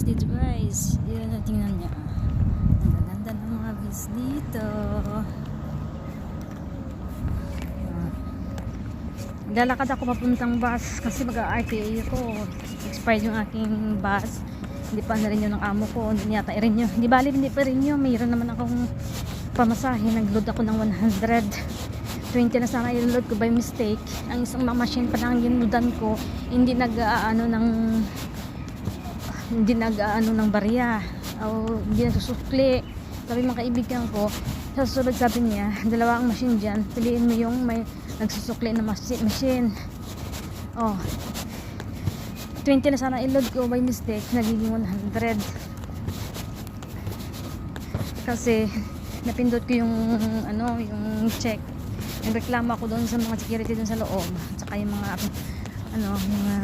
dito guys. Yan, tingnan niya. Ang ganda ng mga views dito. Lalakad ako papuntang bus kasi mag-RTA ako. Expired yung aking bus. Hindi pa na rin yun ng amo ko. Hindi yata rin yun. Hindi bali, hindi pa rin yun. Mayroon naman akong pamasahe. Nag-load ako ng 120 na sana i-load ko by mistake. Ang isang machine pa lang ginloadan ko. Hindi nag-aano ng barya. O hindi nagsusukli. Sabi mga kaibigan ko, sa susunod sabi niya, dalawa ang machine dyan. Piliin mo yung may nagsusukli na machine. Oh, 20 na sana i-load ko by mistake, nagiging 100 kasi napindot ko yung yung check. Nagreklamo ako doon sa mga security doon sa loob, at saka yung mga mga